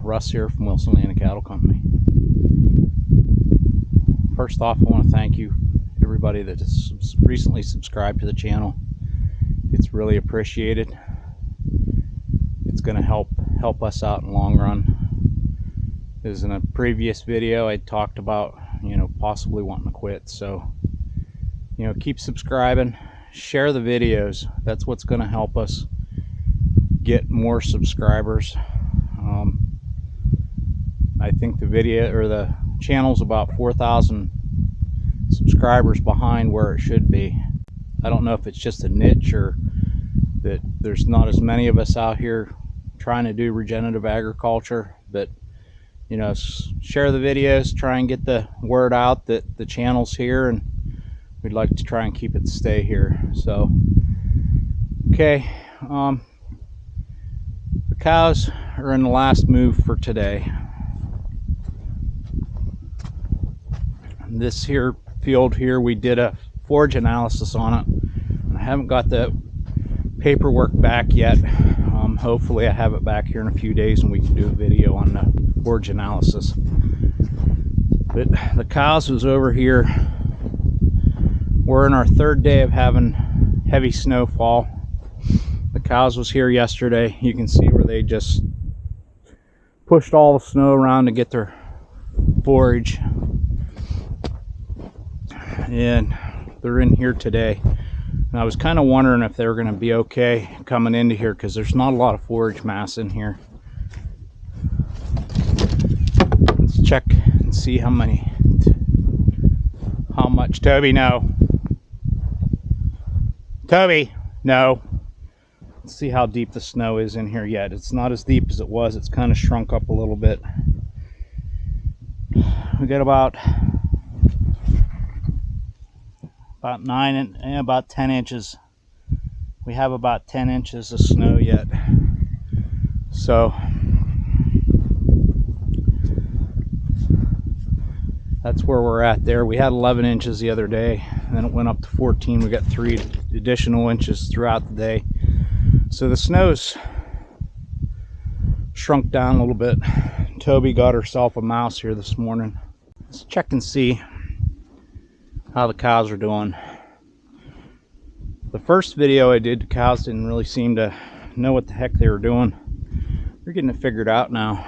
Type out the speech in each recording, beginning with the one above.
Russ here from Wilson Land Cattle Company. First off, I want to thank you, everybody that has recently subscribed to the channel. It's really appreciated. It's going to help us out in the long run. As in a previous video, I talked about, possibly wanting to quit. So, keep subscribing, share the videos. That's what's going to help us get more subscribers. I think the video or the channel's about 4,000 subscribers behind where it should be. I don't know if it's just a niche or that there's not as many of us out here trying to do regenerative agriculture, but share the videos, try and get the word out that the channel's here, and we'd like to try and keep it stay here. So okay, the cows are in the last move for today. This here field here, we did a forage analysis on it. I haven't got the paperwork back yet. Hopefully I have it back here in a few days and we can do a video on the forage analysis. But the cows was over here. We're in our third day of having heavy snowfall. The cows was here yesterday. You can see where they just pushed all the snow around to get their forage. And they're in here today. And I was kind of wondering if they were going to be okay coming into here because there's not a lot of forage mass in here. Let's check and see how much. Toby, no. Toby, no. Let's see how deep the snow is in here yet. It's not as deep as it was. It's kind of shrunk up a little bit. We got about 9 and about 10 inches. We have about 10 inches of snow yet. So that's where we're at there. We had 11 inches the other day, and then it went up to 14. We got 3 additional inches throughout the day. So the snow's shrunk down a little bit. Toby got herself a mouse here this morning. Let's check and see how the cows are doing. The first video I did, the cows didn't really seem to know what the heck they were doing. They're getting it figured out now.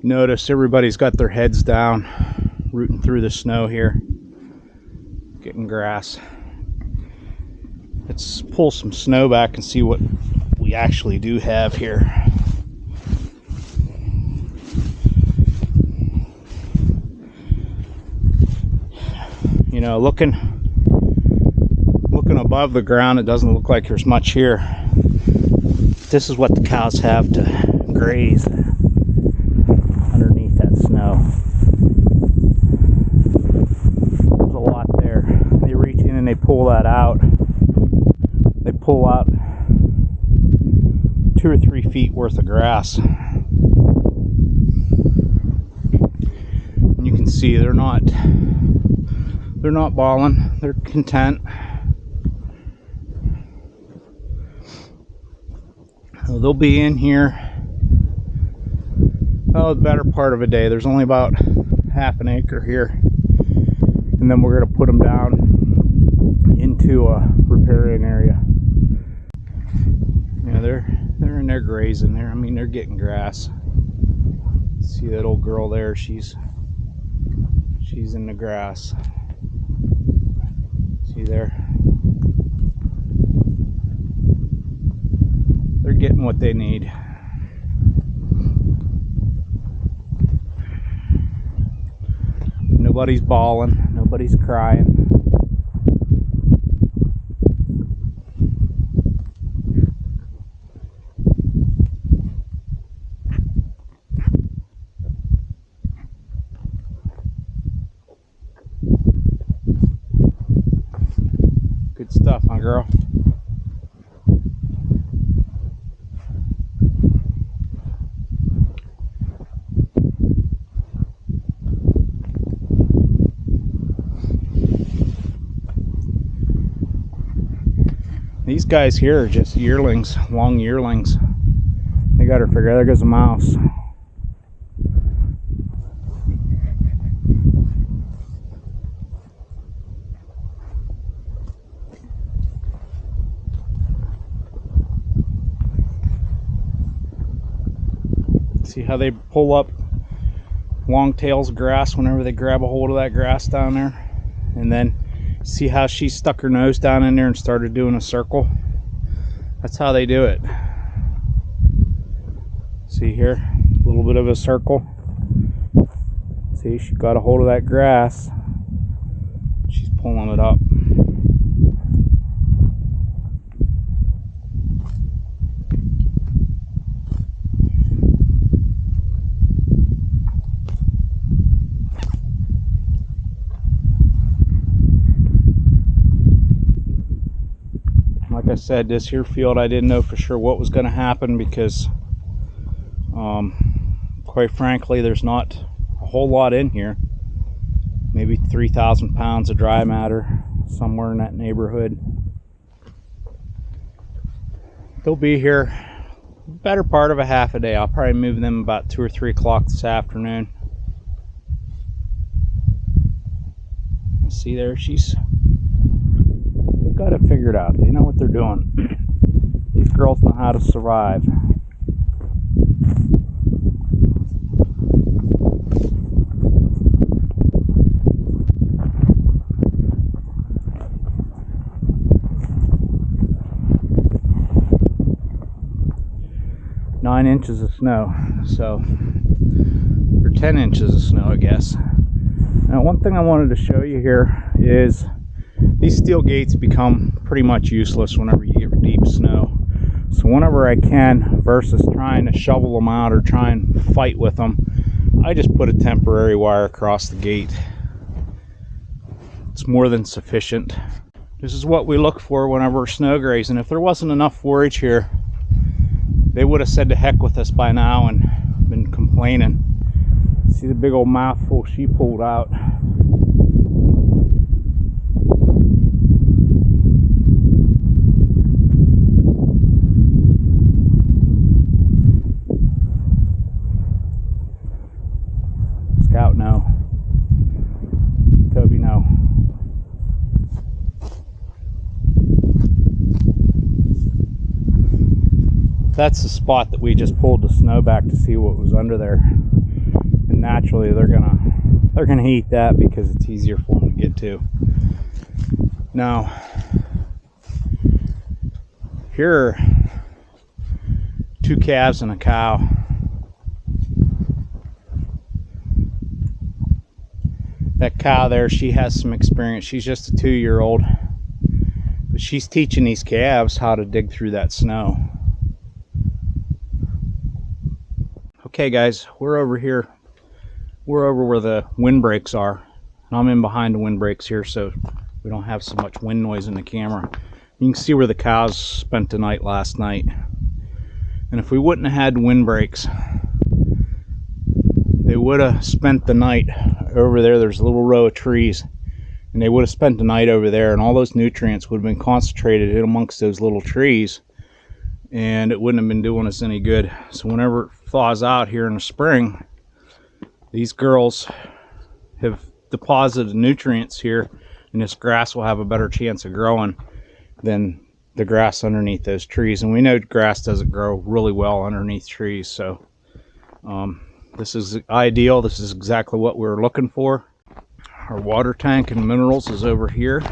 Notice everybody's got their heads down, rooting through the snow here, getting grass. Let's pull some snow back and see what we actually do have here. Looking above the ground, it doesn't look like there's much here. This is what the cows have to graze underneath that snow. There's a lot there. They reach in and they pull that out. They pull out 2 or 3 feet worth of grass. And you can see they're not bawling, they're content. So they'll be in here the better part of a day. There's only about half an acre here, and then we're going to put them down into a riparian area. They're in there grazing there. I mean, they're getting grass. See that old girl there? She's in the grass. See there? They're getting what they need. Nobody's bawling, nobody's crying. Good stuff, huh, girl? These guys here are just yearlings, long yearlings. They got her figured. There goes a mouse. See how they pull up long tails of grass whenever they grab a hold of that grass down there? And then see how she stuck her nose down in there and started doing a circle? That's how they do it. See here, a little bit of a circle. See, she got a hold of that grass. She's pulling it up. Like I said, this here field, I didn't know for sure what was going to happen because quite frankly, there's not a whole lot in here. Maybe 3,000 pounds of dry matter, somewhere in that neighborhood. They'll be here better part of a half a day. I'll probably move them about 2 or 3 o'clock this afternoon. See there, they've got it figured out. They know what they're doing. These girls know how to survive. Nine inches of snow, so, or 10 inches of snow, I guess. Now, one thing I wanted to show you here is these steel gates become pretty much useless whenever you get deep snow. So whenever I can, versus trying to shovel them out or try and fight with them, I just put a temporary wire across the gate. It's more than sufficient. This is what we look for whenever we're snow grazing. If there wasn't enough forage here, they would have said to heck with us by now and been complaining. See the big old mouthful she pulled out. Scout, no. Toby, no. That's the spot that we just pulled the snow back to see what was under there. And naturally they're gonna eat that because it's easier for them to get to. Now, here are 2 calves and a cow. That cow there, she has some experience. She's just a 2-year-old. But she's teaching these calves how to dig through that snow. Okay guys, we're over here. We're over where the windbreaks are. And I'm in behind the windbreaks here, so we don't have so much wind noise in the camera. You can see where the cows spent the night last night. And if we wouldn't have had windbreaks, they would have spent the night over there. There's a little row of trees. And they would have spent the night over there, and all those nutrients would have been concentrated in amongst those little trees. And it wouldn't have been doing us any good. So whenever it thaws out here in the spring, these girls have deposited nutrients here, and this grass will have a better chance of growing than the grass underneath those trees. And we know grass doesn't grow really well underneath trees, so this is ideal. This is exactly what we were looking for. Our water tank and minerals is over here.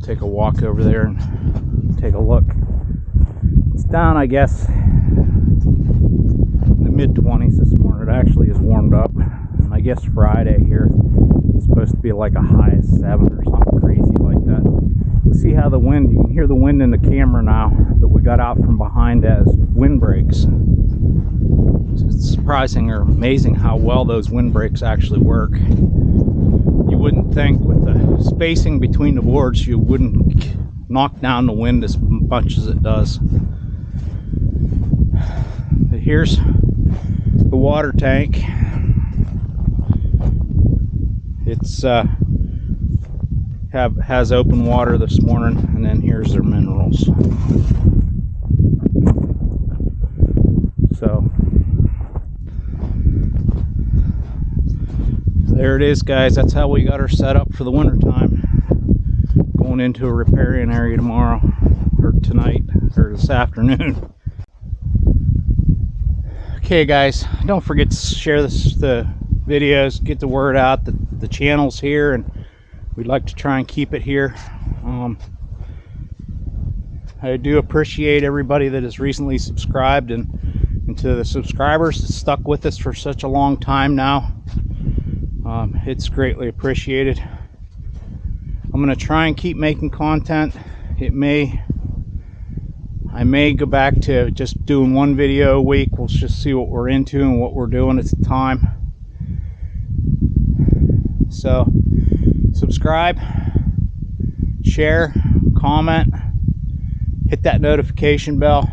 Take a walk over there and take a look. It's down, I guess, in the mid-20s this morning. It actually is warmed up. And I guess Friday here, it's supposed to be like a high of 7 or something crazy like that. Let's see how the wind, you can hear the wind in the camera now that we got out from behind as windbreaks. It's surprising or amazing how well those windbreaks actually work. You wouldn't think with the spacing between the boards you wouldn't knock down the wind as much as it does. But here's the water tank. It's has open water this morning, and then here's their minerals. So there it is, guys. That's how we got her set up for the winter time. Going into a riparian area tomorrow, or tonight, or this afternoon. Okay, guys, don't forget to share the videos, get the word out that the channel's here, and we'd like to try and keep it here. I do appreciate everybody that has recently subscribed, and to the subscribers that stuck with us for such a long time now. It's greatly appreciated. I'm going to try and keep making content. I may go back to just doing one video a week. We'll just see what we're into and what we're doing at the time. So subscribe, share, comment, hit that notification bell.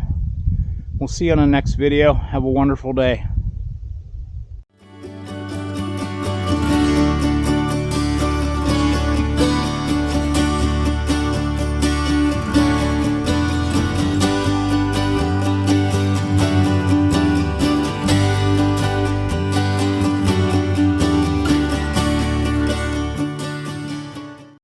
We'll see you on the next video. Have a wonderful day.